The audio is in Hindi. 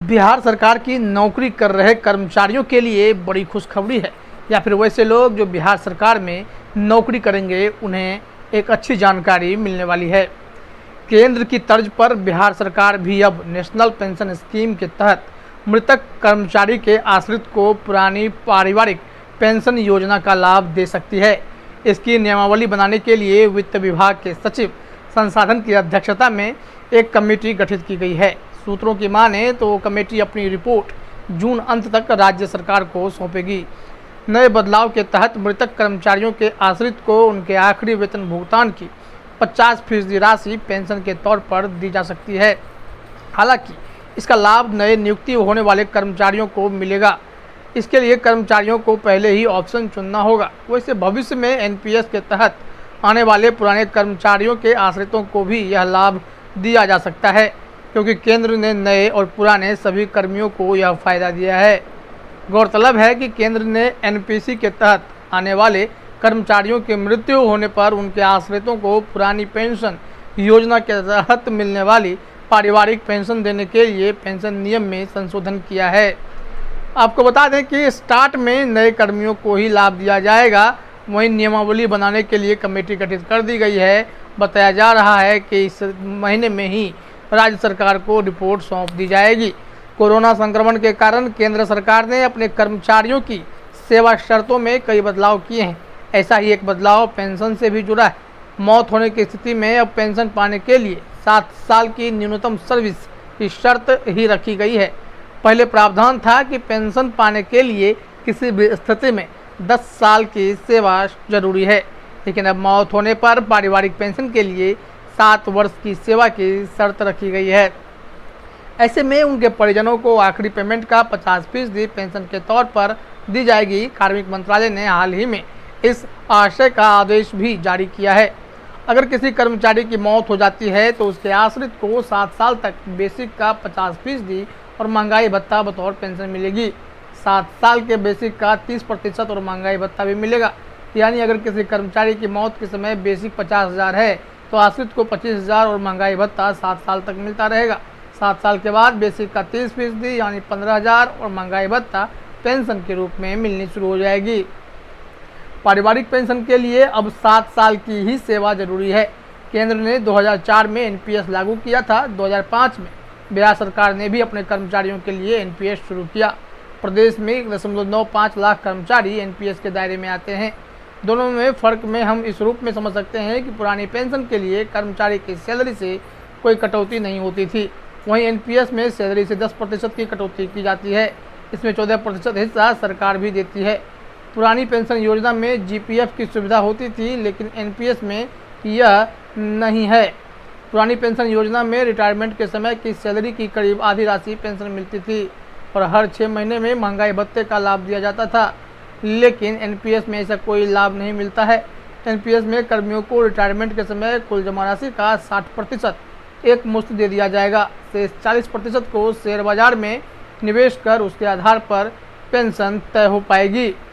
बिहार सरकार की नौकरी कर रहे कर्मचारियों के लिए बड़ी खुशखबरी है, या फिर वैसे लोग जो बिहार सरकार में नौकरी करेंगे उन्हें एक अच्छी जानकारी मिलने वाली है। केंद्र की तर्ज पर बिहार सरकार भी अब नेशनल पेंशन स्कीम के तहत मृतक कर्मचारी के आश्रित को पुरानी पारिवारिक पेंशन योजना का लाभ दे सकती है। इसकी नियमावली बनाने के लिए वित्त विभाग के सचिव संसाधन की अध्यक्षता में एक कमेटी गठित की गई है। सूत्रों की माने तो कमेटी अपनी रिपोर्ट जून अंत तक राज्य सरकार को सौंपेगी। नए बदलाव के तहत मृतक कर्मचारियों के आश्रित को उनके आखिरी वेतन भुगतान की 50% राशि पेंशन के तौर पर दी जा सकती है। हालांकि इसका लाभ नए नियुक्ति होने वाले कर्मचारियों को मिलेगा। इसके लिए कर्मचारियों को पहले ही ऑप्शन चुनना होगा। वैसे भविष्य में एनपीएस के तहत आने वाले पुराने कर्मचारियों के आश्रितों को भी यह लाभ दिया जा सकता है, क्योंकि केंद्र ने नए और पुराने सभी कर्मियों को यह फायदा दिया है। गौरतलब है कि केंद्र ने एनपीसी के तहत आने वाले कर्मचारियों की मृत्यु होने पर उनके आश्रितों को पुरानी पेंशन योजना के तहत मिलने वाली पारिवारिक पेंशन देने के लिए पेंशन नियम में संशोधन किया है। आपको बता दें कि स्टार्ट में नए कर्मियों को ही लाभ दिया जाएगा। वहीं नियमावली बनाने के लिए कमेटी गठित कर दी गई है। बताया जा रहा है कि इस महीने में ही राज्य सरकार को रिपोर्ट सौंप दी जाएगी। कोरोना संक्रमण के कारण केंद्र सरकार ने अपने कर्मचारियों की सेवा शर्तों में कई बदलाव किए हैं। ऐसा ही एक बदलाव पेंशन से भी जुड़ा है। मौत होने की स्थिति में अब पेंशन पाने के लिए 7 साल की न्यूनतम सर्विस की शर्त ही रखी गई है। पहले प्रावधान था कि पेंशन पाने के लिए किसी भी स्थिति में 10 साल की सेवा जरूरी है, लेकिन अब मौत होने पर पारिवारिक पेंशन के लिए 7 वर्ष की सेवा की शर्त रखी गई है। ऐसे में उनके परिजनों को आखिरी पेमेंट का 50% पेंशन के तौर पर दी जाएगी। कार्मिक मंत्रालय ने हाल ही में इस आशय का आदेश भी जारी किया है। अगर किसी कर्मचारी की मौत हो जाती है तो उसके आश्रित को 7 साल तक बेसिक का 50% और महंगाई भत्ता बतौर पेंशन मिलेगी। 7 साल के बेसिक का 30% और महंगाई भत्ता भी मिलेगा। यानी अगर किसी कर्मचारी की मौत के समय बेसिक 50,000 है तो आश्रित को 25,000 और महंगाई भत्ता 7 साल तक मिलता रहेगा। 7 साल के बाद बेसिक का 30% यानी 15,000 और महंगाई भत्ता पेंशन के रूप में मिलनी शुरू हो जाएगी। पारिवारिक पेंशन के लिए अब 7 साल की ही सेवा जरूरी है। केंद्र ने 2004 में एनपीएस लागू किया था। 2005 में बिहार सरकार ने भी अपने कर्मचारियों के लिए एनपीएस शुरू किया। प्रदेश में 1.95 लाख कर्मचारी एनपीएस के दायरे में आते हैं। दोनों में फ़र्क में हम इस रूप में समझ सकते हैं कि पुरानी पेंशन के लिए कर्मचारी की सैलरी से कोई कटौती नहीं होती थी। वहीं एनपीएस में सैलरी से 10% की कटौती की जाती है। इसमें 14% हिस्सा सरकार भी देती है। पुरानी पेंशन योजना में जीपीएफ की सुविधा होती थी, लेकिन एनपीएस में यह नहीं है। पुरानी पेंशन योजना में रिटायरमेंट के समय की सैलरी की करीब आधी राशि पेंशन मिलती थी और हर 6 महीने में महंगाई भत्ते का लाभ दिया जाता था। लेकिन एनपीएस में ऐसा कोई लाभ नहीं मिलता है। एनपीएस में कर्मियों को रिटायरमेंट के समय कुल जमा राशि का 60% एक मुश्त दे दिया जाएगा। शेष 40% को शेयर बाजार में निवेश कर उसके आधार पर पेंशन तय हो पाएगी।